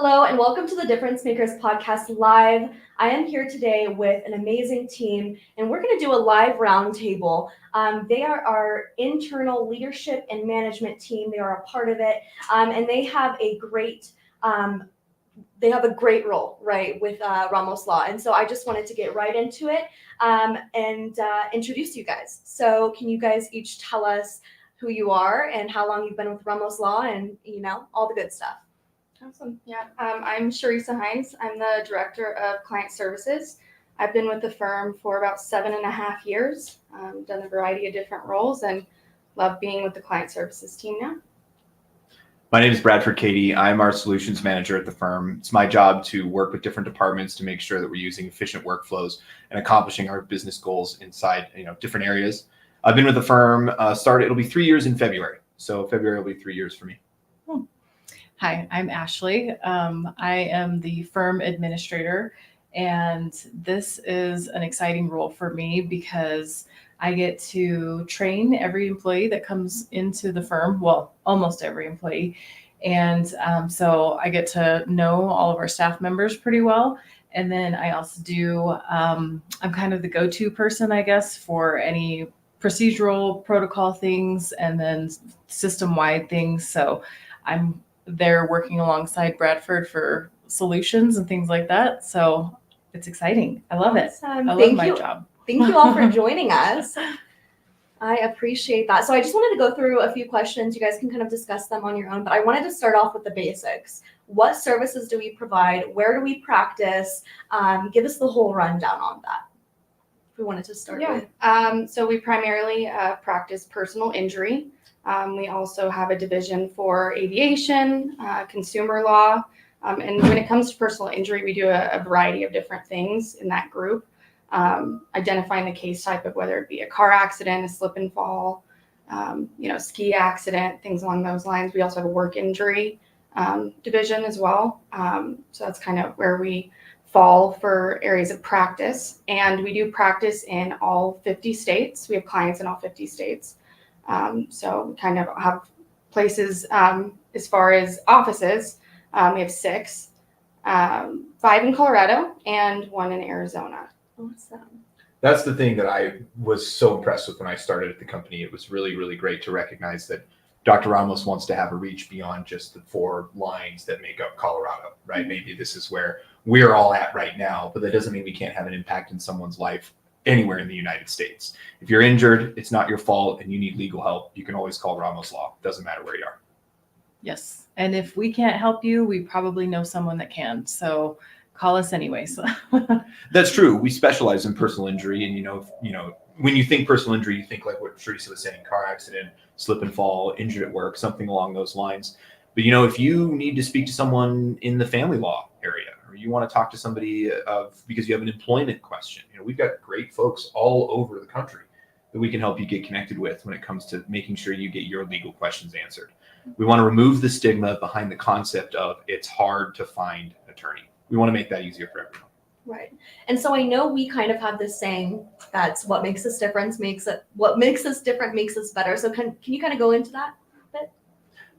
Hello and welcome to the Difference Makers podcast live. I am here today with an amazing team and we're going to do a live roundtable. They are our internal leadership and management team. They are a part of it and they have a great role, right, with Ramos Law. And so I just wanted to get right into it and introduce you guys. So can you guys each tell us who you are and how long you've been with Ramos Law and, all the good stuff? Awesome. Yeah. I'm Charissa Hines. I'm the Director of Client Services. I've been with the firm for about 7.5 years, done a variety of different roles and love being with the Client Services team now. My name is Bradford Keaty. I'm our solutions manager at the firm. It's my job to work with different departments to make sure that we're using efficient workflows and accomplishing our business goals inside, different areas. I've been with the firm, it'll be 3 years in February. So February will be 3 years for me. Hi, I'm Ashley. I am the firm administrator, and this is an exciting role for me because I get to train every employee that comes into the firm, well, almost every employee. And so I get to know all of our staff members pretty well. And then I also I'm kind of the go-to person, I guess, for any procedural protocol things and then system-wide things. So I'm there working alongside Bradford for solutions and things like that. So it's exciting. I love it. I love my job. Thank you all for joining us. I appreciate that. So I just wanted to go through a few questions. You guys can kind of discuss them on your own, but I wanted to start off with the basics. What services do we provide? Where do we practice? Give us the whole rundown on that. If we wanted to start with. So we primarily practice personal injury. We also have a division for aviation, consumer law. And when it comes to personal injury, we do a variety of different things in that group, identifying the case type of whether it be a car accident, a slip and fall, ski accident, things along those lines. We also have a work injury division as well. So that's kind of where we fall for areas of practice. And we do practice in all 50 states. We have clients in all 50 states. So we kind of have places as far as offices. We have 6, 5 in Colorado and 1 in Arizona. Awesome. That's the thing that I was so impressed with when I started at the company. It was really, really great to recognize that Dr. Ramos wants to have a reach beyond just the 4 lines that make up Colorado, right? Mm-hmm. Maybe this is where we're all at right now, but that doesn't mean we can't have an impact in someone's life anywhere in the United States. If you're injured, it's not your fault and you need legal help, you can always call Ramos Law. Doesn't matter where you are. Yes. And if we can't help you, we probably know someone that can. So call us anyways. That's true. We specialize in personal injury. And, when you think personal injury, you think like what Charissa was saying, car accident, slip and fall, injured at work, something along those lines. But, if you need to speak to someone in the family law area, or you want to talk to somebody because you have an employment question, we've got great folks all over the country that we can help you get connected with when it comes to making sure you get your legal questions answered. We want to remove the stigma behind the concept of it's hard to find an attorney. We want to make that easier for everyone. Right. And so I know we kind of have this saying that's what makes us different what makes us different makes us better. So can you kind of go into that a bit?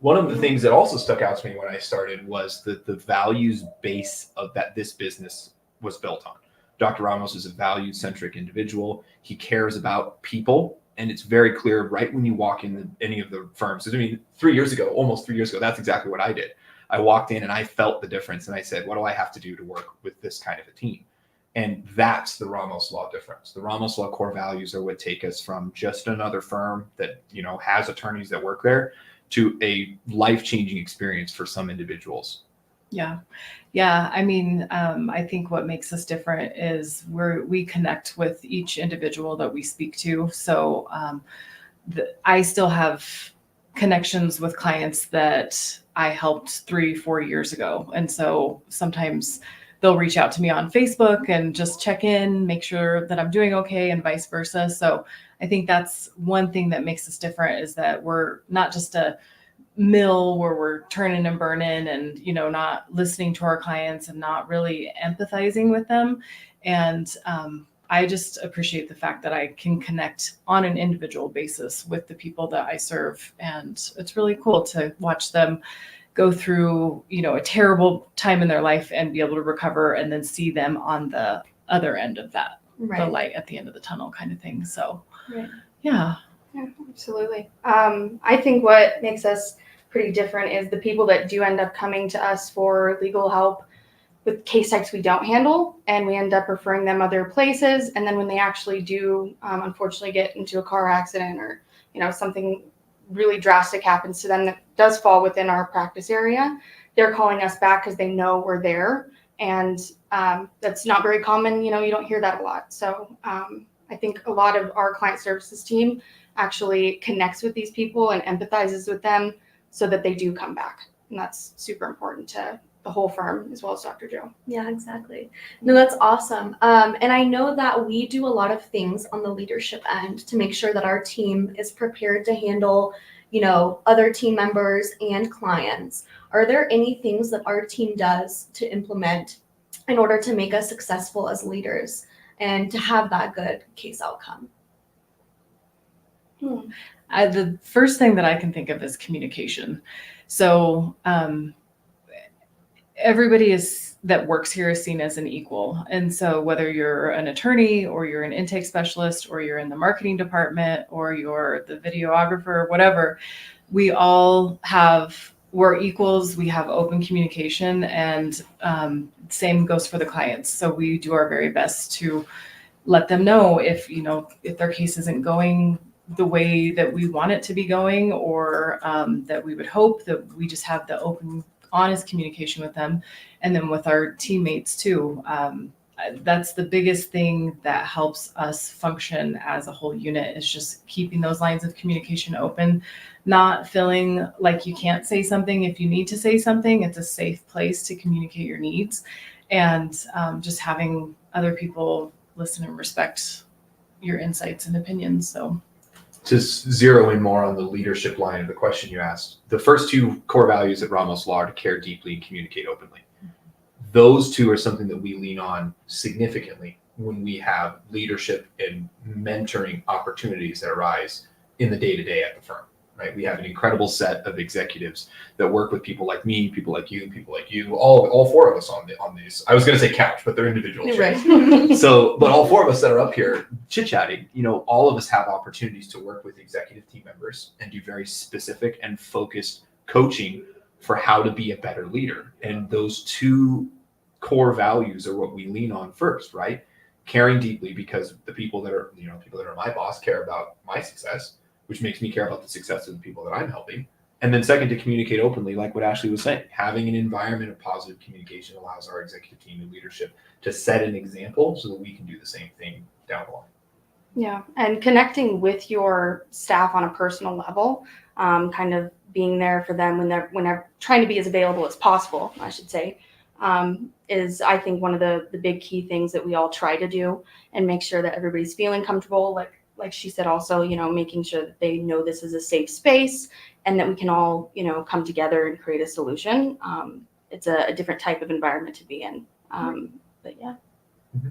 One of the things that also stuck out to me when I started was the values base of that this business was built on. Dr. Ramos is a value-centric individual. He cares about people, and it's very clear right when you walk in any of the firms. I mean, almost 3 years ago, that's exactly what I did. I walked in and I felt the difference, and I said, what do I have to do to work with this kind of a team? And that's the Ramos Law difference. The Ramos Law core values are what take us from just another firm that, has attorneys that work there to a life-changing experience for some individuals. Yeah. I mean, I think what makes us different is we connect with each individual that we speak to. So I still have connections with clients that I helped 3-4 years ago. And so sometimes they'll reach out to me on Facebook and just check in, make sure that I'm doing okay, and vice versa. So I think that's one thing that makes us different, is that we're not just a mill where we're turning and burning and, not listening to our clients and not really empathizing with them. And I just appreciate the fact that I can connect on an individual basis with the people that I serve. And it's really cool to watch them go through, a terrible time in their life and be able to recover and then see them on the other end of that, the light at the end of the tunnel kind of thing. So, yeah. Yeah, absolutely. I think what makes us pretty different is the people that do end up coming to us for legal help with case types we don't handle, and we end up referring them other places. And then when they actually do, unfortunately, get into a car accident or, something really drastic happens to them that does fall within our practice area, they're calling us back because they know we're there. And that's not very common. You don't hear that a lot. So I think a lot of our client services team actually connects with these people and empathizes with them so that they do come back. And that's super important to the whole firm as well as Dr. Joe. Yeah, exactly. No, that's awesome. And I know that we do a lot of things on the leadership end to make sure that our team is prepared to handle, other team members and clients. Are there any things that our team does to implement in order to make us successful as leaders and to have that good case outcome? The first thing that I can think of is communication. So everybody that works here is seen as an equal. And so whether you're an attorney or you're an intake specialist or you're in the marketing department or you're the videographer, whatever, we're equals. We have open communication, and same goes for the clients. So we do our very best to let them know if their case isn't going the way that we want it to be going, or that we would hope, that we just have the open, honest communication with them. And then with our teammates too, that's the biggest thing that helps us function as a whole unit, is just keeping those lines of communication open, not feeling like you can't say something if you need to say something. It's a safe place to communicate your needs, and just having other people listen and respect your insights and opinions. So to zero in more on the leadership line of the question you asked, the first two core values at Ramos Law are to care deeply and communicate openly. Those two are something that we lean on significantly when we have leadership and mentoring opportunities that arise in the day-to-day at the firm, right? We have an incredible set of executives that work with people like me, people like you, all four of us on these. I was going to say couch, but they're individual chairs. Right. So, but all four of us that are up here chit-chatting, all of us have opportunities to work with executive team members and do very specific and focused coaching for how to be a better leader. And those two core values are what we lean on first, right? Caring deeply, because the people that are my boss care about my success, which makes me care about the success of the people that I'm helping. And then second, to communicate openly, like what Ashley was saying. Having an environment of positive communication allows our executive team and leadership to set an example so that we can do the same thing down the line. Yeah, and connecting with your staff on a personal level, kind of being there for them when they're trying to be as available as possible, I should say, is, I think, one of the big key things that we all try to do, and make sure that everybody's feeling comfortable. Like she said, also, making sure that they know this is a safe space and that we can all, come together and create a solution. It's a different type of environment to be in. But yeah. Mm-hmm.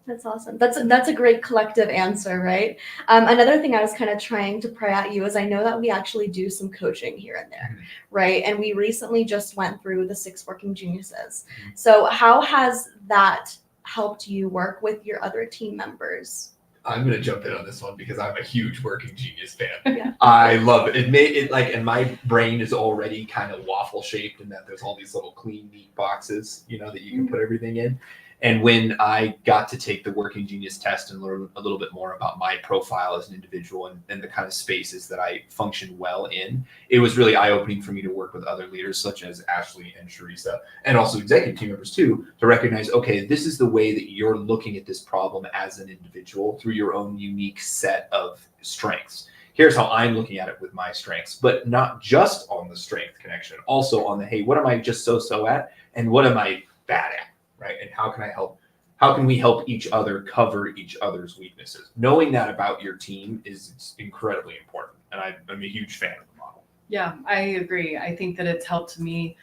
That's awesome. That's a great collective answer, right? Another thing I was kind of trying to pry at you is, I know that we actually do some coaching here and there, right? And we recently just went through the 6 Working Geniuses. So how has that helped you work with your other team members? I'm going to jump in on this one because I'm a huge Working Genius fan. Yeah. I love it. It made it and my brain is already kind of waffle shaped in that there's all these little clean, neat boxes, that you can put everything in. And when I got to take the Working Genius test and learn a little bit more about my profile as an individual and the kind of spaces that I function well in, it was really eye-opening for me to work with other leaders such as Ashley and Charissa, and also executive team members too, to recognize, okay, this is the way that you're looking at this problem as an individual through your own unique set of strengths. Here's how I'm looking at it with my strengths, but not just on the strength connection, also on the, hey, what am I just so at, and what am I bad at? Right? And how can I help? How can we help each other cover each other's weaknesses? Knowing that about your team is incredibly important. And I'm a huge fan of the model. Yeah, I agree. I think that it's helped me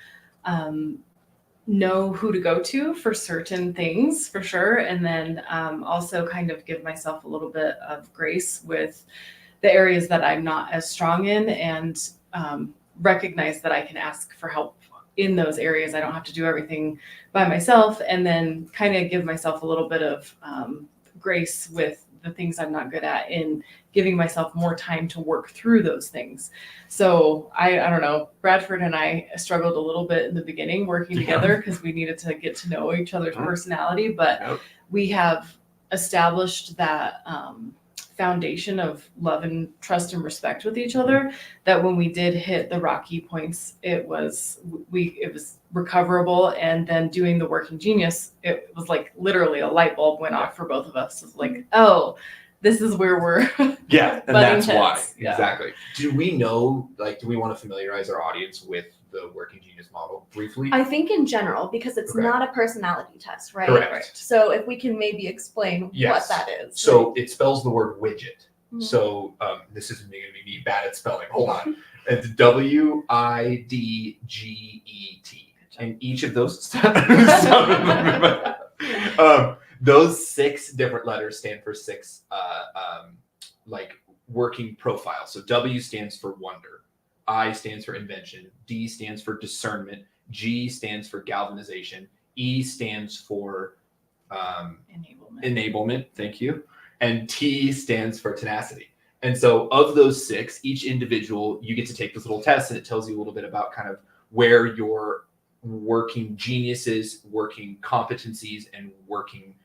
know who to go to for certain things, for sure. And then also kind of give myself a little bit of grace with the areas that I'm not as strong in, and recognize that I can ask for help in those areas. I don't have to do everything by myself, and then kind of give myself a little bit of grace with the things I'm not good at, in giving myself more time to work through those things. So I don't know, Bradford and I struggled a little bit in the beginning working together because we needed to get to know each other's personality, but we have established that foundation of love and trust and respect with each other, that when we did hit the rocky points, it was recoverable. And then doing the Working Genius, it was like literally a light bulb went off for both of us. It was like, oh, this is where we're and that's heads. why. Yeah. Exactly. Do we know, like, do we want to familiarize our audience with the Working Genius model briefly? I think in general, because it's not a personality test, right? Correct. So if we can maybe explain what that is. So it spells the word widget. So this isn't going to be me bad at spelling. Hold on. It's WIDGET. And each of those those 6 different letters stand for 6 like working profiles. So W stands for wonder, I stands for invention, D stands for discernment, G stands for galvanization, E stands for enablement. Thank you. And T stands for tenacity. And so of those 6, each individual, you get to take this little test, and it tells you a little bit about kind of where your working geniuses, working competencies, and working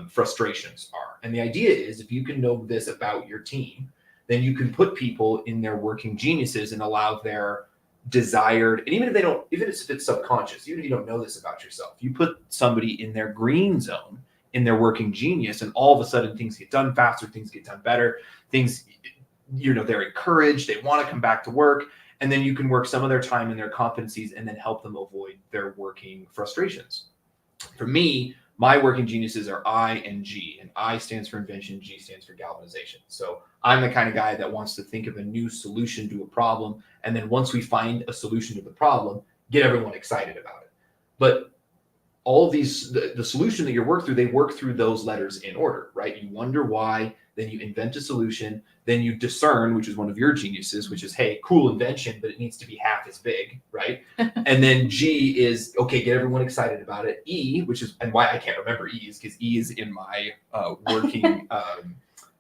frustrations are. And the idea is, if you can know this about your team, then you can put people in their working geniuses and allow their desired, and even if it's subconscious, even if you don't know this about yourself, you put somebody in their green zone, in their working genius, and all of a sudden things get done faster, things get done better, things, they're encouraged, they want to come back to work. And then you can work some of their time in their competencies and then help them avoid their working frustrations. For me, my working geniuses are I and G, and I stands for invention, G stands for galvanization. So I'm the kind of guy that wants to think of a new solution to a problem. And then once we find a solution to the problem, get everyone excited about it. But all of these, the solution that you work through, they work through those letters in order, right? You wonder why, then you invent a solution, then you discern, which is one of your geniuses, which is, hey, cool invention, but it needs to be half as big, right? And then G is, okay, get everyone excited about it. E, which is, and why I can't remember E is because E is in my working,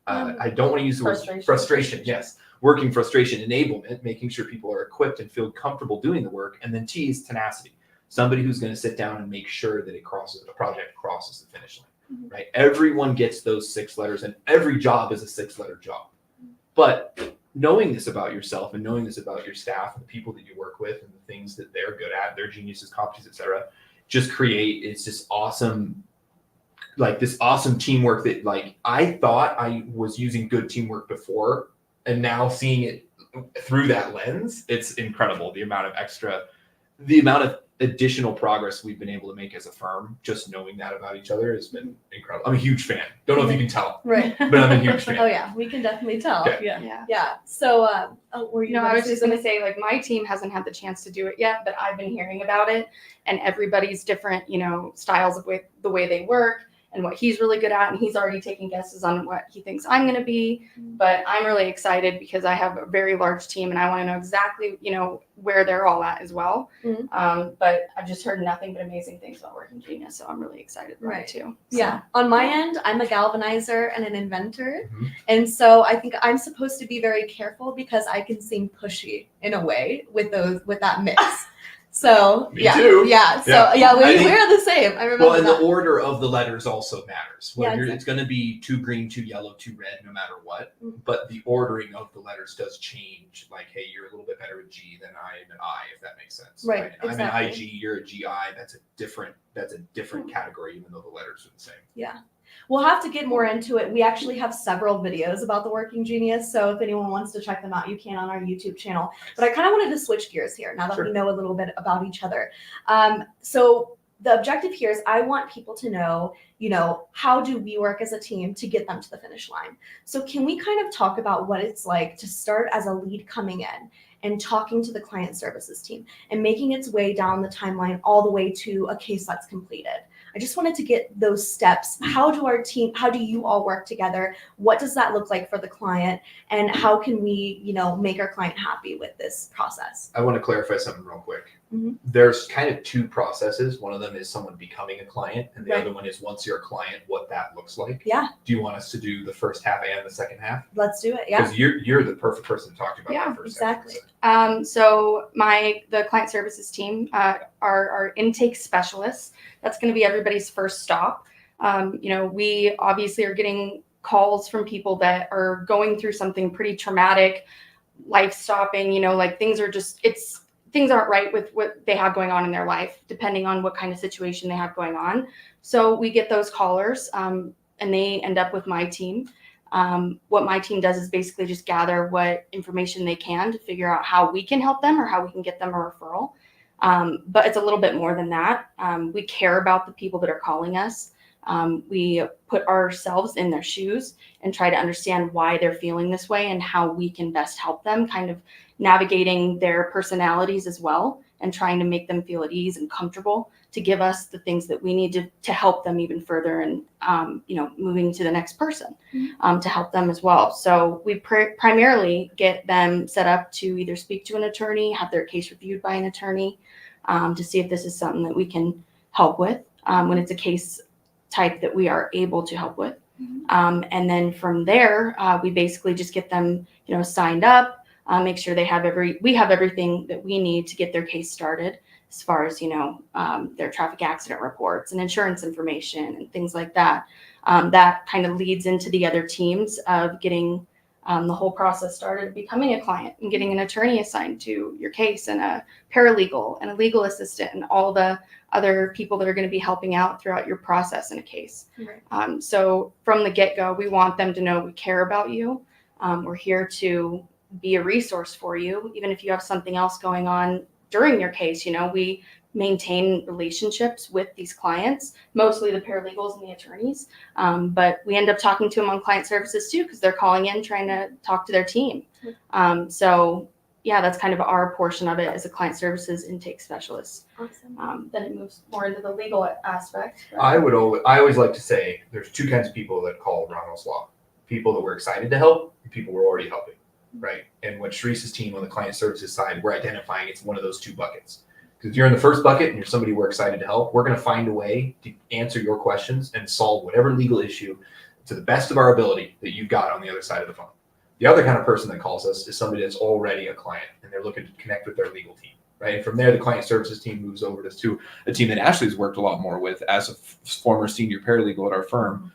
I don't want to use the word frustration, yes. Working frustration, enablement, making sure people are equipped and feel comfortable doing the work. And then T is tenacity. Somebody who's going to sit down and make sure that a project crosses the finish line, right? Everyone gets those 6 letters, and every job is a 6-letter job. But knowing this about yourself and knowing this about your staff and the people that you work with and the things that they're good at, their geniuses, competencies, etc., just it's this awesome, like this awesome teamwork that, like, I thought I was using good teamwork before, and now seeing it through that lens, it's incredible. The amount of additional progress we've been able to make as a firm, just knowing that about each other, has been incredible. I'm a huge fan. Don't know if you can tell, right? But I'm a huge fan. Oh yeah, we can definitely tell. Okay. Yeah. So, were you? No, I was just going to say, like, my team hasn't had the chance to do it yet, but I've been hearing about it, and everybody's different, styles of the way they work and what he's really good at. And he's already taking guesses on what he thinks I'm going to be. But I'm really excited because I have a very large team, and I want to know exactly, where they're all at as well. But I've just heard nothing but amazing things about Working Genius, so I'm really excited about it too. So. Yeah. On my end, I'm a galvanizer and an inventor. And so I think I'm supposed to be very careful because I can seem pushy in a way with that mix. So Me too. Yeah. So we're the same. I remember. Well, and that. the order of the letters also matters. Exactly. It's going to be 2 green, 2 yellow, 2 red, no matter what. But the ordering of the letters does change. Like, hey, you're a little bit better at G than I am at I, if that makes sense. Right. I'm Exactly. an IG, you're a GI. That's a different category, even though the letters are the same. Yeah. We'll have to get more into it. We actually have several videos about the Working Genius. So if anyone wants to check them out, you can on our YouTube channel. But I kind of wanted to switch gears here now that we know a little bit about each other. So the objective here is I want people to know, how do we work as a team to get them to the finish line? So can we kind of talk about what it's like to start as a lead coming in and talking to the client services team and making its way down the timeline all the way to a case that's completed? I just wanted to get those steps. How do you all work together? What does that look like for the client? And how can we, make our client happy with this process? I want to clarify something real quick. there's kind of two processes. One of them is someone becoming a client, and the Right. other one is once you're a client, what that looks like. Yeah. Do you want us to do the first half and the second half? Let's do it. Yeah. Because you're the perfect person to talk to about Yeah, that first exactly. section. So the client services team are our intake specialists. That's going to be everybody's first stop. We obviously are getting calls from people that are going through something pretty traumatic, life stopping, like things aren't right with what they have going on in their life, depending on what kind of situation they have going on. So we get those callers, and they end up with my team. What my team does is basically just gather what information they can to figure out how we can help them or how we can get them a referral. But it's a little bit more than that. We care about the people that are calling us. We put ourselves in their shoes and try to understand why they're feeling this way and how we can best help them, kind of navigating their personalities as well and trying to make them feel at ease and comfortable to give us the things that we need to help them even further and, moving to the next person to help them as well. So we primarily get them set up to either speak to an attorney, have their case reviewed by an attorney to see if this is something that we can help with when it's a case type that we are able to help with. And then from there, we basically just get them, signed up, make sure we have everything that we need to get their case started as far as, their traffic accident reports and insurance information and things like that. That kind of leads into the other teams of getting the whole process started, becoming a client and getting an attorney assigned to your case and a paralegal and a legal assistant and all the other people that are going to be helping out throughout your process in a case. Right. So from the get-go, we want them to know we care about you. We're here to be a resource for you. Even if you have something else going on during your case, we maintain relationships with these clients, mostly the paralegals and the attorneys. But we end up talking to them on client services too, because they're calling in trying to talk to their team. So yeah, that's kind of our portion of it as a client services intake specialist. Awesome. Then it moves more into the legal aspect. I always like to say there's two kinds of people that call Ronald's Law: people that we're excited to help and people we're already helping, right? And what Charissa's team on the client services side, we're identifying it's one of those two buckets. Because if you're in the first bucket and you're somebody we're excited to help, we're going to find a way to answer your questions and solve whatever legal issue to the best of our ability that you've got on the other side of the phone. The other kind of person that calls us is somebody that's already a client and they're looking to connect with their legal team, right? And from there, the client services team moves over to a team that Ashley's worked a lot more with as a former senior paralegal at our firm.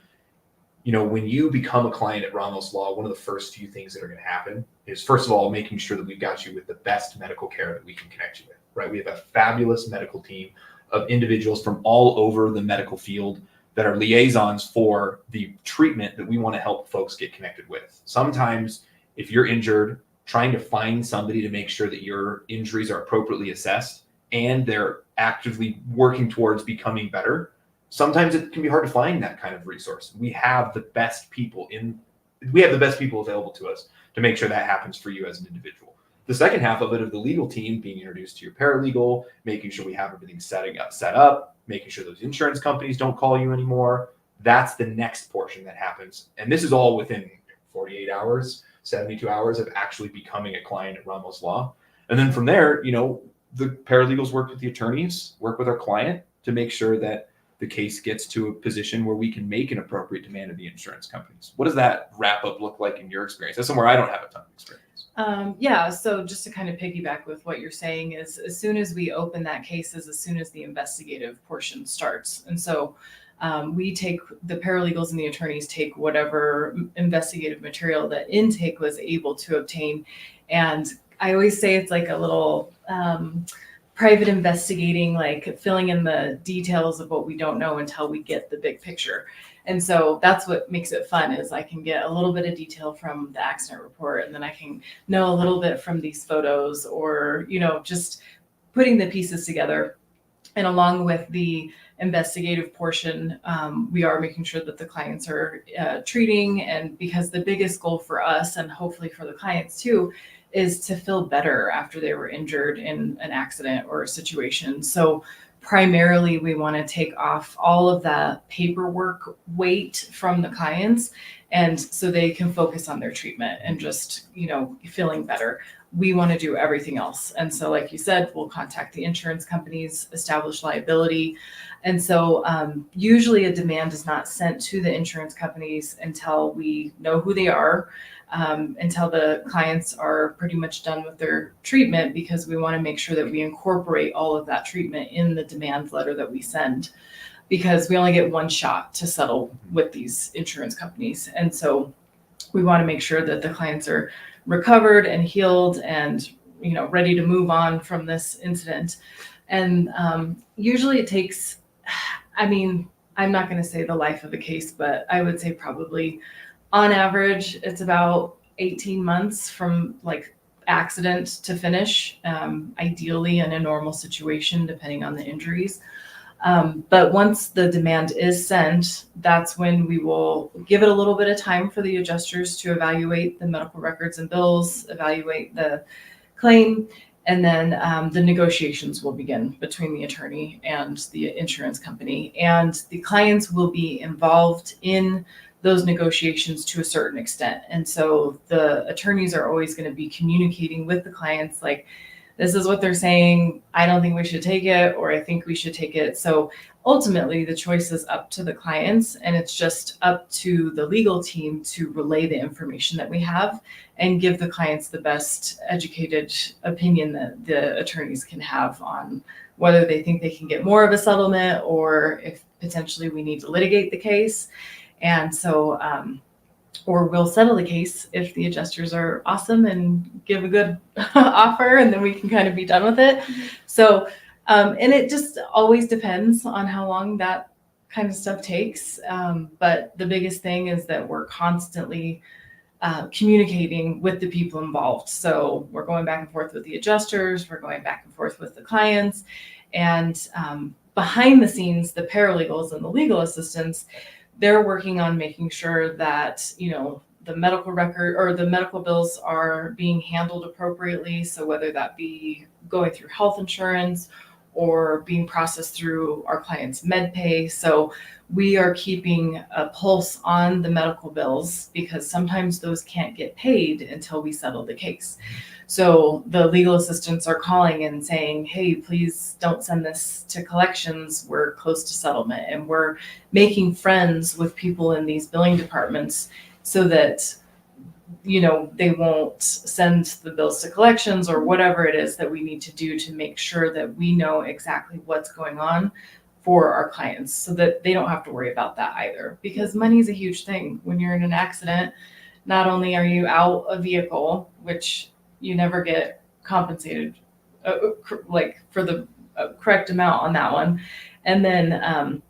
When you become a client at Ramos Law, one of the first few things that are going to happen is, first of all, making sure that we've got you with the best medical care that we can connect you with, right? We have a fabulous medical team of individuals from all over the medical field that are liaisons for the treatment that we want to help folks get connected with. Sometimes if you're injured, trying to find somebody to make sure that your injuries are appropriately assessed and they're actively working towards becoming better, sometimes it can be hard to find that kind of resource. We have the best people available to us to make sure that happens for you as an individual. The second half of it, of the legal team, being introduced to your paralegal, making sure we have everything set up, making sure those insurance companies don't call you anymore. That's the next portion that happens. And this is all within 48 hours, 72 hours of actually becoming a client at Ramos Law. And then from there, the paralegals work with the attorneys, work with our client to make sure that the case gets to a position where we can make an appropriate demand of the insurance companies. What does that wrap up look like in your experience? That's somewhere I don't have a ton of experience. So just to kind of piggyback with what you're saying is, as soon as we open that case is as soon as the investigative portion starts. And so the paralegals and the attorneys take whatever investigative material that intake was able to obtain. And I always say it's like a little private investigating, like filling in the details of what we don't know until we get the big picture. And so that's what makes it fun, is I can get a little bit of detail from the accident report, and then I can know a little bit from these photos, or, just putting the pieces together. And along with the investigative portion, we are making sure that the clients are treating, and because the biggest goal for us, and hopefully for the clients too, is to feel better after they were injured in an accident or a situation. So primarily, we want to take off all of that paperwork weight from the clients And so they can focus on their treatment and just, feeling better. We want to do everything else. And so, like you said, we'll contact the insurance companies, establish liability. And so usually a demand is not sent to the insurance companies until we know who they are, until the clients are pretty much done with their treatment, because we want to make sure that we incorporate all of that treatment in the demand letter that we send, because we only get one shot to settle with these insurance companies. And so we want to make sure that the clients are recovered and healed and, ready to move on from this incident. And usually it takes, I'm not going to say the life of the case, but I would say probably on average, it's about 18 months from like accident to finish, ideally in a normal situation, depending on the injuries. But once the demand is sent, that's when we will give it a little bit of time for the adjusters to evaluate the medical records and bills, evaluate the claim, and then the negotiations will begin between the attorney and the insurance company. And the clients will be involved in those negotiations to a certain extent. And so the attorneys are always going to be communicating with the clients, like, this is what they're saying, I don't think we should take it, or I think we should take it. So ultimately the choice is up to the clients, and it's just up to the legal team to relay the information that we have and give the clients the best educated opinion that the attorneys can have on whether they think they can get more of a settlement, or if potentially we need to litigate the case. And so, or we'll settle the case if the adjusters are awesome and give a good offer, and then we can kind of be done with it. Mm-hmm. So, and it just always depends on how long that kind of stuff takes. But the biggest thing is that we're constantly communicating with the people involved. So we're going back and forth with the adjusters, we're going back and forth with the clients, and behind the scenes, the paralegals and the legal assistants, they're working on making sure that, the medical record or the medical bills are being handled appropriately. So whether that be going through health insurance or being processed through our clients' med pay. So we are keeping a pulse on the medical bills, because sometimes those can't get paid until we settle the case. So the legal assistants are calling and saying, hey, please don't send this to collections. We're close to settlement. And we're making friends with people in these billing departments so that, they won't send the bills to collections or whatever it is that we need to do to make sure that we know exactly what's going on for our clients, so that they don't have to worry about that either. Because money is a huge thing. When you're in an accident, not only are you out a vehicle, which you never get compensated like for the correct amount on that one. And then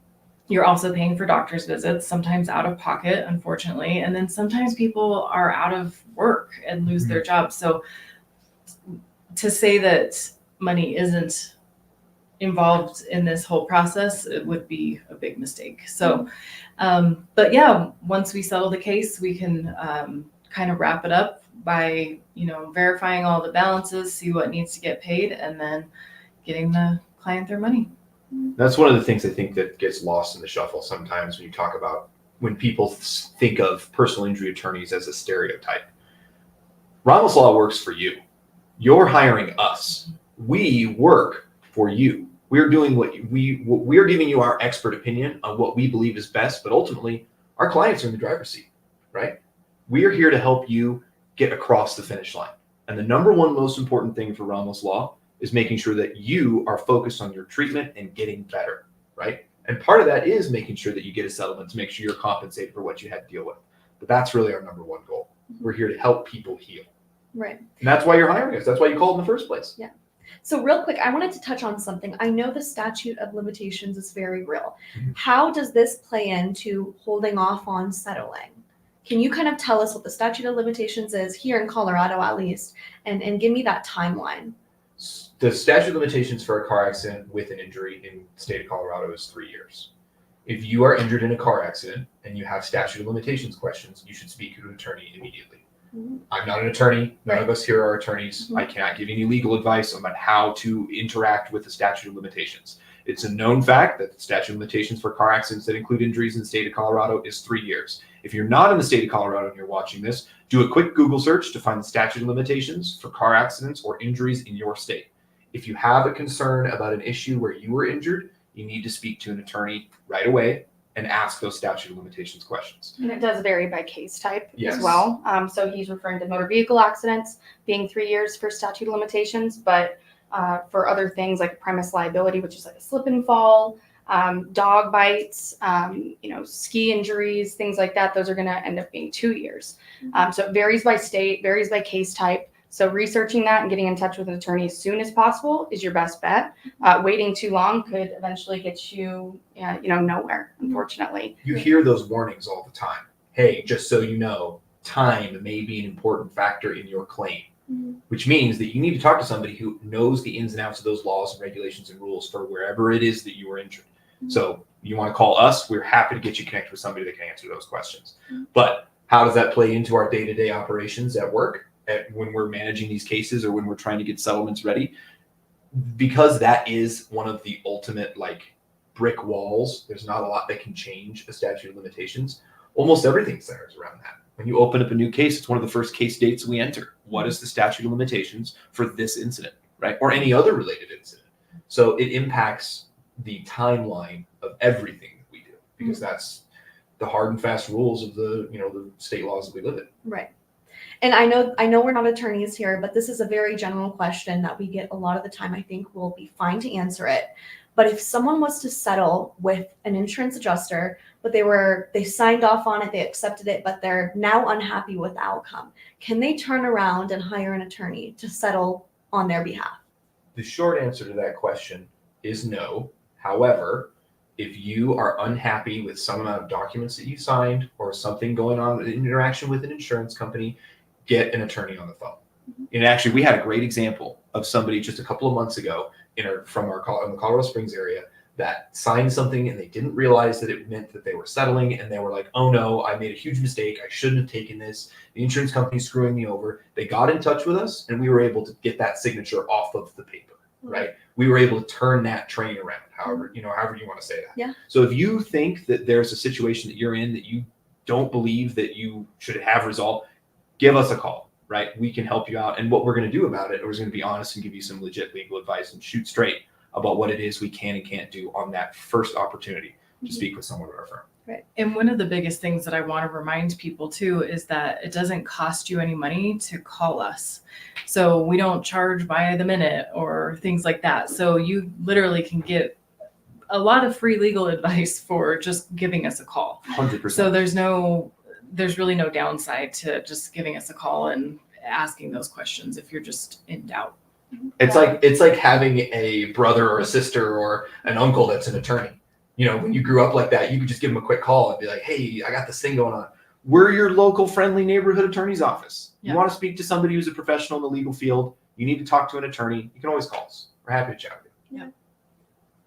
you're also paying for doctor's visits, sometimes out of pocket, unfortunately. And then sometimes people are out of work and lose their jobs. So to say that money isn't involved in this whole process, it would be a big mistake. So, but yeah, once we settle the case, we can kind of wrap it up by, verifying all the balances, see what needs to get paid, and then getting the client their money. That's one of the things I think that gets lost in the shuffle sometimes when you talk about when people think of personal injury attorneys as a stereotype. Ramos Law works for you. You're hiring us. We work for you. We're doing we're giving you our expert opinion on what we believe is best, but ultimately our clients are in the driver's seat, right? We are here to help you get across the finish line. And the number one most important thing for Ramos Law is making sure that you are focused on your treatment and getting better, right? And part of that is making sure that you get a settlement to make sure you're compensated for what you had to deal with. But that's really our number one goal. We're here to help people heal. Right. And that's why you're hiring us. That's why you called in the first place. Yeah. So real quick, I wanted to touch on something. I know the statute of limitations is very real. How does this play into holding off on settling? Can you kind of tell us what the statute of limitations is here in Colorado, at least, and give me that timeline? The statute of limitations for a car accident with an injury in the state of Colorado is 3 years. If you are injured in a car accident and you have statute of limitations questions, you should speak to an attorney immediately. I'm not an attorney. None of us here are attorneys. I cannot give you any legal advice about how to interact with the statute of limitations. It's a known fact that the statute of limitations for car accidents that include injuries in the state of Colorado is 3 years. If you're not in the state of Colorado and you're watching this, do a quick Google search to find the statute of limitations for car accidents or injuries in your state. If you have a concern about an issue where you were injured, you need to speak to an attorney right away and ask those statute of limitations questions. And it does vary by case type Yes. as well. So he's referring to motor vehicle accidents being 3 years for statute of limitations, but for other things like premise liability, which is like a slip and fall, dog bites, ski injuries, things like that, those are going to end up being 2 years. So it varies by state, varies by case type. So researching that and getting in touch with an attorney as soon as possible is your best bet. Waiting too long could eventually get you, nowhere, unfortunately. You hear those warnings all the time. Hey, just so you know, time may be an important factor in your claim, which means that you need to talk to somebody who knows the ins and outs of those laws and regulations and rules for wherever it is that you were injured. So you want to call us, we're happy to get you connected with somebody that can answer those questions. But how does that play into our day-to-day operations at work? When we're managing these cases or when we're trying to get settlements ready, because that is one of the ultimate brick walls. There's not a lot that can change a statute of limitations. Almost everything centers around that. When you open up a new case, it's one of the first case dates we enter. What is the statute of limitations for this incident, right? Or any other related incident. So it impacts the timeline of everything that we do, because that's the hard and fast rules of the state laws that we live in. Right. And I know we're not attorneys here, but this is a very general question that we get a lot of the time. I think we'll be fine to answer it. But if someone was to settle with an insurance adjuster, but they signed off on it, they accepted it, but they're now unhappy with the outcome, can they turn around and hire an attorney to settle on their behalf? The short answer to that question is no. However, if you are unhappy with some amount of documents that you signed or something going on in interaction with an insurance company, get an attorney on the phone. And actually, we had a great example of somebody just a couple of months ago in the Colorado Springs area that signed something and they didn't realize that it meant that they were settling, and they were like, oh no, I made a huge mistake. I shouldn't have taken this. The insurance company's screwing me over. They got in touch with us and we were able to get that signature off of the paper, right? We were able to turn that train around, however you want to say that. Yeah. So if you think that there's a situation that you're in that you don't believe that you should have resolved, give us a call, right? We can help you out. And what we're going to do about it, we're going to be honest and give you some legit legal advice and shoot straight about what it is we can and can't do on that first opportunity to speak with someone at our firm. Right. And one of the biggest things that I want to remind people too is that it doesn't cost you any money to call us. So we don't charge by the minute or things like that. So you literally can get a lot of free legal advice for just giving us a call. 100%. So there's really no downside to just giving us a call and asking those questions if you're just in doubt. It's like having a brother or a sister or an uncle that's an attorney. When you grew up like that, you could just give them a quick call and be like, hey, I got this thing going on. We're your local friendly neighborhood attorney's office. Yeah. You want to speak to somebody who's a professional in the legal field, you need to talk to an attorney, you can always call us. We're happy to chat with you. Yeah.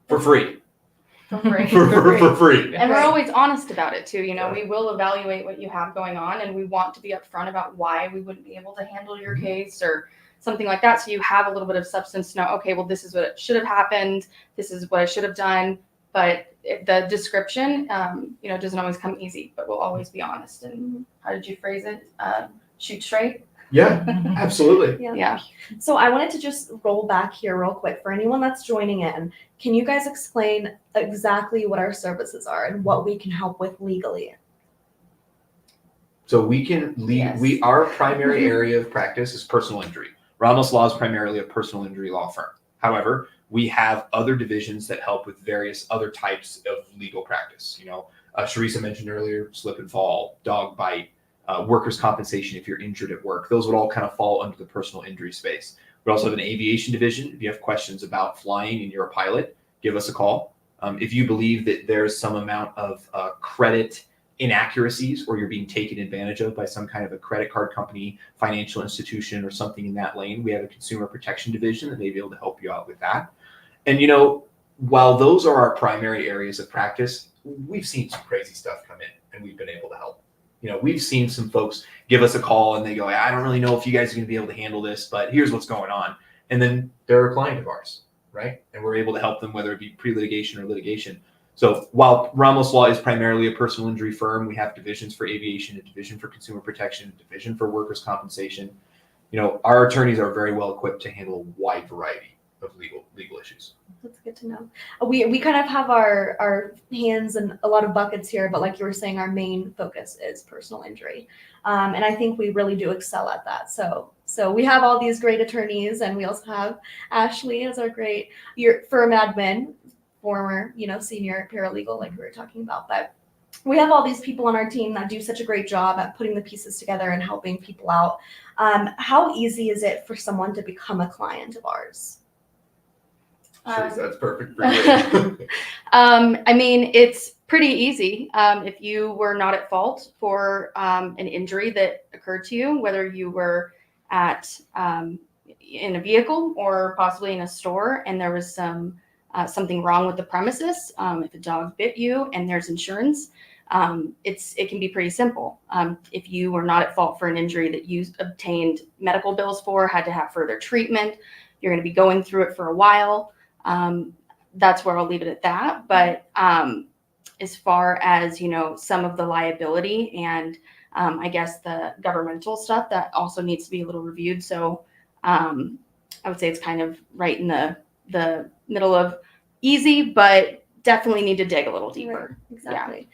For free. For free. For free. And we're always honest about it too. Yeah. We will evaluate what you have going on, and we want to be upfront about why we wouldn't be able to handle your case or something like that. So you have a little bit of substance to know, okay, well, this is what should have happened. This is what I should have done. But the description, doesn't always come easy, but we'll always be honest. And how did you phrase it? Shoot straight. Yeah, absolutely. Yeah. So I wanted to just roll back here real quick for anyone that's joining in. Can you guys explain exactly what our services are and what we can help with legally? So we can Yes. our primary area of practice is personal injury. Ramos Law is primarily a personal injury law firm. However, we have other divisions that help with various other types of legal practice. Charissa mentioned earlier, slip and fall, dog bite, workers' compensation if you're injured at work. Those would all kind of fall under the personal injury space. We also have an aviation division. If you have questions about flying and you're a pilot, give us a call. If you believe that there's some amount of credit inaccuracies or you're being taken advantage of by some kind of a credit card company, financial institution, or something in that lane, we have a consumer protection division that may be able to help you out with that. And, while those are our primary areas of practice, we've seen some crazy stuff come in and we've been able to help. We've seen some folks give us a call and they go, I don't really know if you guys are going to be able to handle this, but here's what's going on. And then they're a client of ours, right? And we're able to help them, whether it be pre-litigation or litigation. So while Ramos Law is primarily a personal injury firm, we have divisions for aviation, a division for consumer protection, a division for workers' compensation. Our attorneys are very well equipped to handle a wide variety of legal issues. That's good to know. We kind of have our hands in a lot of buckets here, but like you were saying, our main focus is personal injury. And I think we really do excel at that. So we have all these great attorneys, and we also have Ashley as our great firm admin, former, senior paralegal, like we were talking about. But we have all these people on our team that do such a great job at putting the pieces together and helping people out. How easy is it for someone to become a client of ours? That's perfect for you. I mean, it's pretty easy. If you were not at fault for an injury that occurred to you, whether you were in a vehicle or possibly in a store, and there was something wrong with the premises, if a dog bit you and there's insurance, it can be pretty simple. If you were not at fault for an injury that you obtained medical bills for, had to have further treatment, you're going to be going through it for a while. That's where I'll leave it at that. But as far as, some of the liability and I guess the governmental stuff, that also needs to be a little reviewed. So I would say it's kind of right in the middle of easy, but definitely need to dig a little deeper. Right. Exactly. Yeah.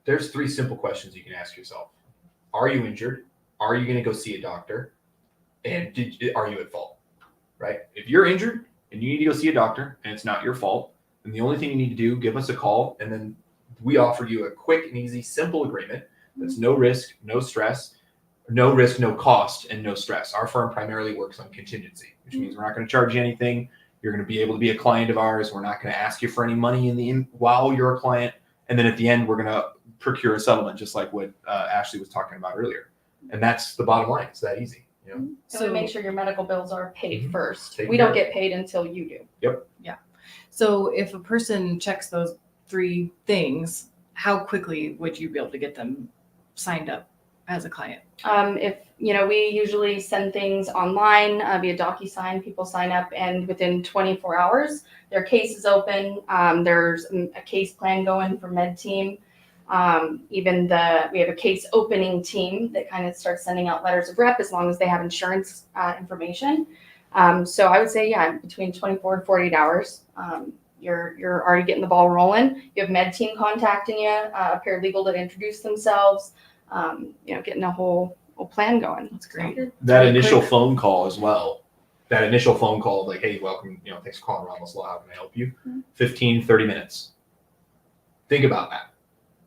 There's 3 simple questions you can ask yourself. Are you injured? Are you going to go see a doctor? And are you at fault? Right? If you're injured and you need to go see a doctor and it's not your fault, then the only thing you need to do, give us a call, and then we offer you a quick and easy, simple agreement that's no risk, no stress, no risk, no cost, and no stress. Our firm primarily works on contingency, which means we're not going to charge you anything. You're going to be able to be a client of ours. We're not going to ask you for any money while you're a client. And then at the end, we're going to procure a settlement, just like what Ashley was talking about earlier. And that's the bottom line. It's that easy. So we make sure your medical bills are paid first. Taken We don't care get paid until you do. Yep. Yeah. So if a person checks those 3 things, how quickly would you be able to get them signed up as a client? If we usually send things online via DocuSign, people sign up, and within 24 hours, their case is open. There's a case plan going for med team. We have a case opening team that kind of starts sending out letters of rep as long as they have insurance information. So I would say, between 24 and 48 hours, you're already getting the ball rolling. You have med team contacting you, a paralegal that introduce themselves, getting a whole plan going. That's great. That initial phone call as well. That initial phone call, like, hey, welcome, thanks for calling Ramos Law. How can I help you? 15, 30 minutes. Think about that.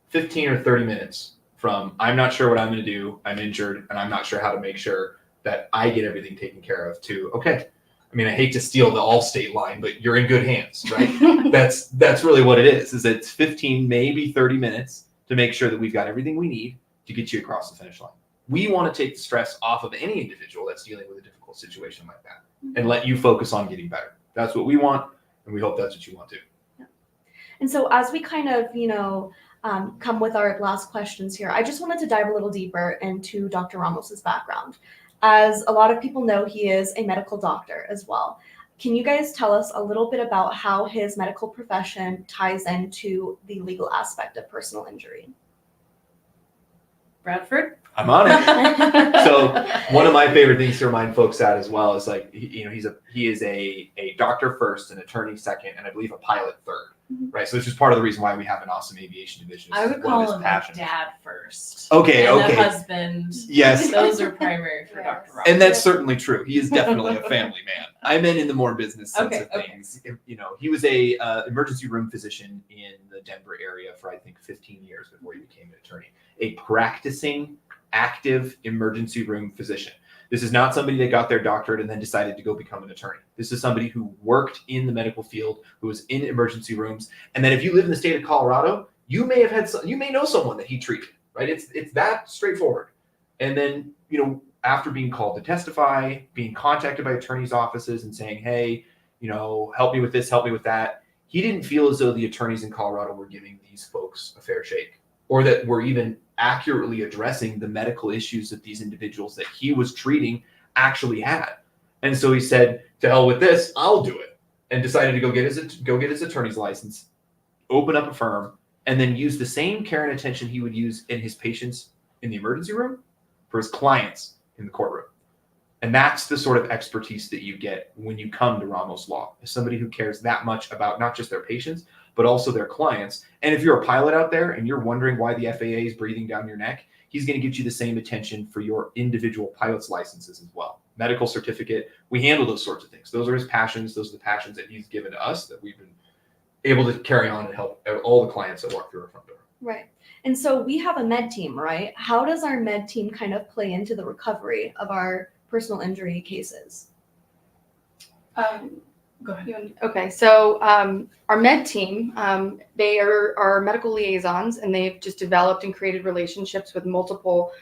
15 or 30 minutes from I'm not sure what I'm going to do, I'm injured, and I'm not sure how to make sure that I get everything taken care of, to, okay, I mean, I hate to steal the Allstate line, but you're in good hands, right? That's really what it is it's 15, maybe 30 minutes to make sure that we've got everything we need to get you across the finish line. We want to take the stress off of any individual that's dealing with a difficult situation like that and let you focus on getting better. That's what we want, and we hope that's what you want too. Yeah. And so as we kind of, come with our last questions here, I just wanted to dive a little deeper into Dr. Ramos's background. As a lot of people know, he is a medical doctor as well. Can you guys tell us a little bit about how his medical profession ties into the legal aspect of personal injury? Bradford? I'm on it. So one of my favorite things to remind folks that as well is like, he is a doctor first, an attorney second, and I believe a pilot third. Right. So this is part of the reason why we have an awesome aviation division. I would call him a dad first. Okay. And okay. a husband. Yes. Those are primary for Dr. Ross. And that's certainly true. He is definitely a family man. I meant in the more business sense of things. He was a emergency room physician in the Denver area for, I think, 15 years before he became an attorney. A practicing, active emergency room physician. This is not somebody that got their doctorate and then decided to go become an attorney. This is somebody who worked in the medical field, who was in emergency rooms. And then if you live in the state of Colorado, you may know someone that he treated, right? It's that straightforward. And then, after being called to testify, being contacted by attorneys' offices and saying, hey, help me with this, help me with that. He didn't feel as though the attorneys in Colorado were giving these folks a fair shake, or that were even accurately addressing the medical issues that these individuals that he was treating actually had. And so he said, to hell with this, I'll do it. and decided to go get his attorney's license, open up a firm, and then use the same care and attention he would use in his patients in the emergency room for his clients in the courtroom. And that's the sort of expertise that you get when you come to Ramos Law, as somebody who cares that much about not just their patients, but also their clients. And if you're a pilot out there and you're wondering why the FAA is breathing down your neck, he's going to get you the same attention for your individual pilot's licenses as well. Medical certificate, we handle those sorts of things. Those are his passions. Those are the passions that he's given to us that we've been able to carry on and help all the clients that walk through our front door. Right. And so we have a med team, right? How does our med team kind of play into the recovery of our personal injury cases? Go ahead. Okay, so our med team, they are our medical liaisons, and they've just developed and created relationships with multiple,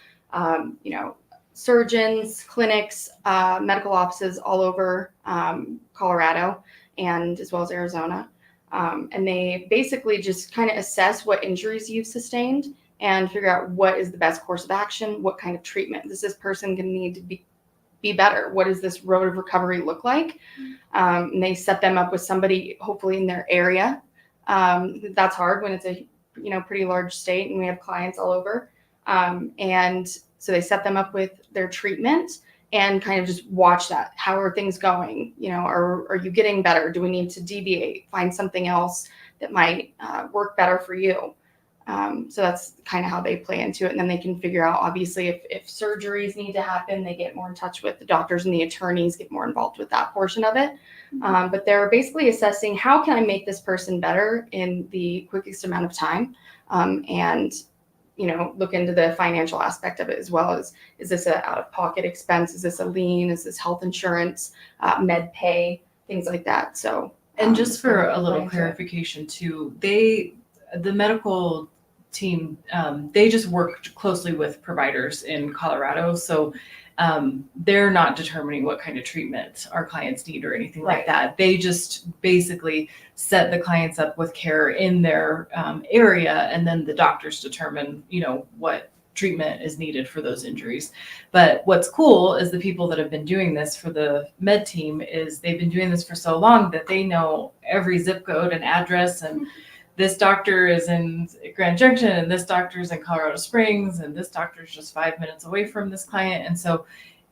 surgeons, clinics, medical offices all over Colorado and as well as Arizona. And they basically just kind of assess what injuries you've sustained and figure out what is the best course of action, what kind of treatment is this person going to need to be better. What does this road of recovery look like? And they set them up with somebody hopefully in their area. That's hard when it's a pretty large state and we have clients all over. And so they set them up with their treatment and kind of just watch that. How are things going? Are you getting better? Do we need to deviate? Find something else that might work better for you? So that's kind of how they play into it. And then they can figure out, obviously, if surgeries need to happen, they get more in touch with the doctors, and the attorneys get more involved with that portion of it. But they're basically assessing, how can I make this person better in the quickest amount of time? And look into the financial aspect of it as well. Is this an out-of-pocket expense? Is this a lien? Is this health insurance, med pay, things like that? So, and just for a little clarification too, the medical team, they just work closely with providers in Colorado. So they're not determining what kind of treatment our clients need or anything like that. They just basically set the clients up with care in their area, and then the doctors determine, what treatment is needed for those injuries. But what's cool is the people that have been doing this for the med team is they've been doing this for so long that they know every zip code and address, and this doctor is in Grand Junction, and this doctor is in Colorado Springs, and this doctor is just 5 minutes away from this client. And so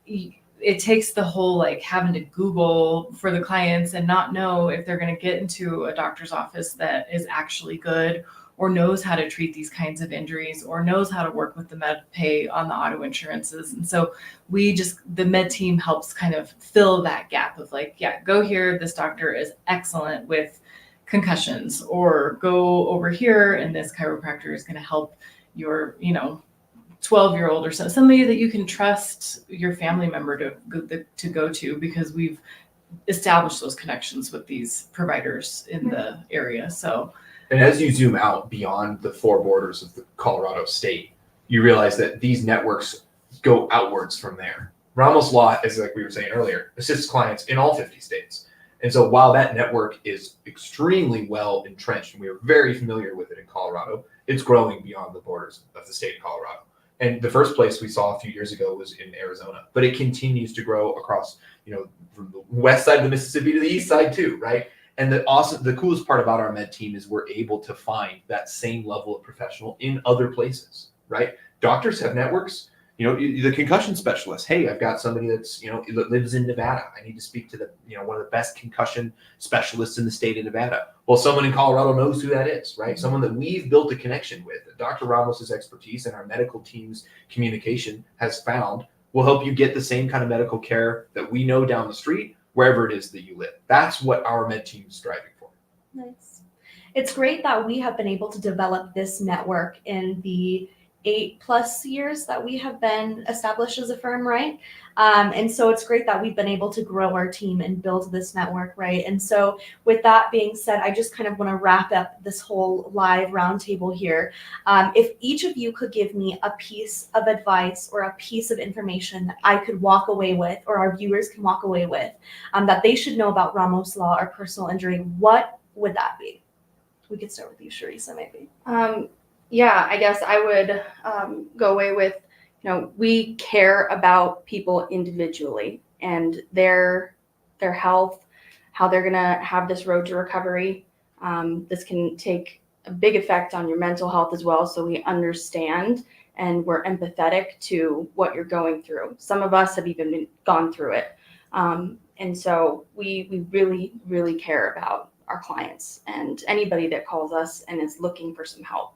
it takes the whole having to Google for the clients and not know if they're going to get into a doctor's office that is actually good or knows how to treat these kinds of injuries or knows how to work with the med pay on the auto insurances. And so the med team helps kind of fill that gap of go here. This doctor is excellent with concussions, or go over here and this chiropractor is going to help your 12-year-old or somebody that you can trust your family member to go to, because we've established those connections with these providers in the area. So, and as you zoom out beyond the four borders of the Colorado state, you realize that these networks go outwards from there. Ramos Law, as like we were saying earlier, assists clients in all 50 states. And so while that network is extremely well entrenched, and we are very familiar with it in Colorado, it's growing beyond the borders of the state of Colorado. And the first place we saw a few years ago was in Arizona, but it continues to grow across, from the west side of the Mississippi to the east side too, right? And the coolest part about our med team is we're able to find that same level of professional in other places, right? Doctors have networks. The concussion specialist. Hey, I've got somebody that's, that lives in Nevada. I need to speak to one of the best concussion specialists in the state of Nevada. Well, someone in Colorado knows who that is, right? Someone that we've built a connection with. Dr. Ramos's expertise and our medical team's communication has found will help you get the same kind of medical care that we know down the street, wherever it is that you live. That's what our med team is striving for. Nice. It's great that we have been able to develop this network in the 8+ years that we have been established as a firm, right? And so it's great that we've been able to grow our team and build this network, right? And so with that being said, I just kind of want to wrap up this whole live roundtable here. If each of you could give me a piece of advice or a piece of information that I could walk away with, or our viewers can walk away with, that they should know about Ramos Law or personal injury, what would that be? We could start with you, Charissa, maybe. Yeah, I guess I would go away with, we care about people individually and their health, how they're going to have this road to recovery. This can take a big effect on your mental health as well. So we understand and we're empathetic to what you're going through. Some of us have even gone through it. And so we really, really care about our clients and anybody that calls us and is looking for some help.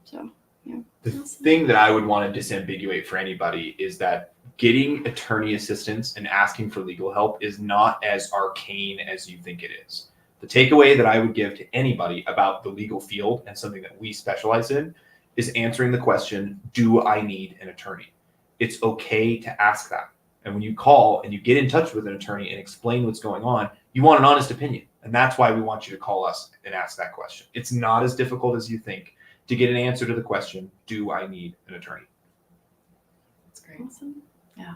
So, yeah. The thing that I would want to disambiguate for anybody is that getting attorney assistance and asking for legal help is not as arcane as you think it is. The takeaway that I would give to anybody about the legal field and something that we specialize in is answering the question, do I need an attorney? It's okay to ask that. And when you call and you get in touch with an attorney and explain what's going on, you want an honest opinion. And that's why we want you to call us and ask that question. It's not as difficult as you think to get an answer to the question, do I need an attorney? That's great. Awesome. Yeah.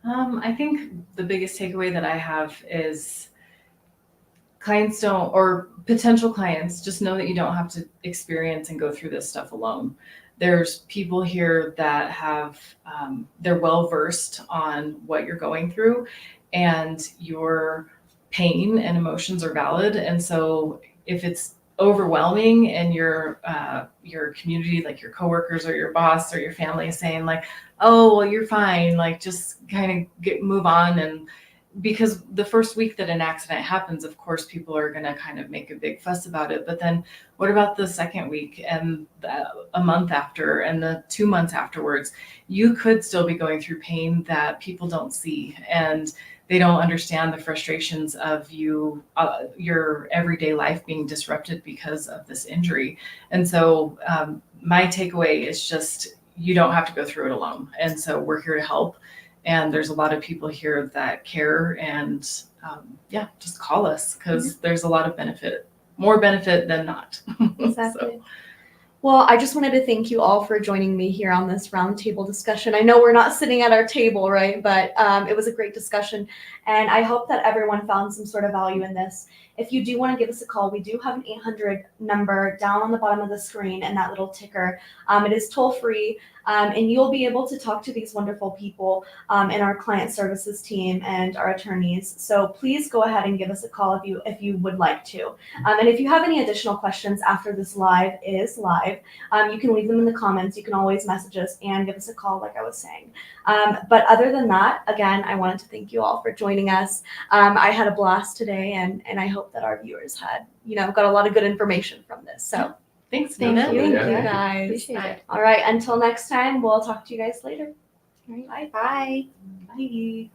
I think the biggest takeaway that I have is clients don't, or potential clients, just know that you don't have to experience and go through this stuff alone. There's people here that have, they're well versed on what you're going through, and your pain and emotions are valid. And so if it's overwhelming and your community, like your coworkers or your boss or your family is saying like, oh, well, you're fine, like just kind of move on. And because the first week that an accident happens, of course, people are going to kind of make a big fuss about it. But then what about the second week and a month after and the 2 months afterwards? You could still be going through pain that people don't see, and they don't understand the frustrations of you, your everyday life being disrupted because of this injury. And so my takeaway is just, you don't have to go through it alone. And so we're here to help. And there's a lot of people here that care, and just call us, because there's a lot of benefit, more benefit than not. Exactly. Well, I just wanted to thank you all for joining me here on this roundtable discussion. I know we're not sitting at our table, right? But it was a great discussion, and I hope that everyone found some sort of value in this. If you do want to give us a call, we do have an 800 number down on the bottom of the screen and that little ticker. It is toll free, and you'll be able to talk to these wonderful people in our client services team and our attorneys. So please go ahead and give us a call if you would like to. And if you have any additional questions after this live is live, you can leave them in the comments. You can always message us and give us a call, like I was saying. But other than that, again, I wanted to thank you all for joining us. I had a blast today, and I hope that our viewers had, got a lot of good information from this. So Thanks, Thank Nina. you. thank Yeah. you guys. Appreciate it. All right, until next time, we'll talk to you guys later. All right. Bye. Bye.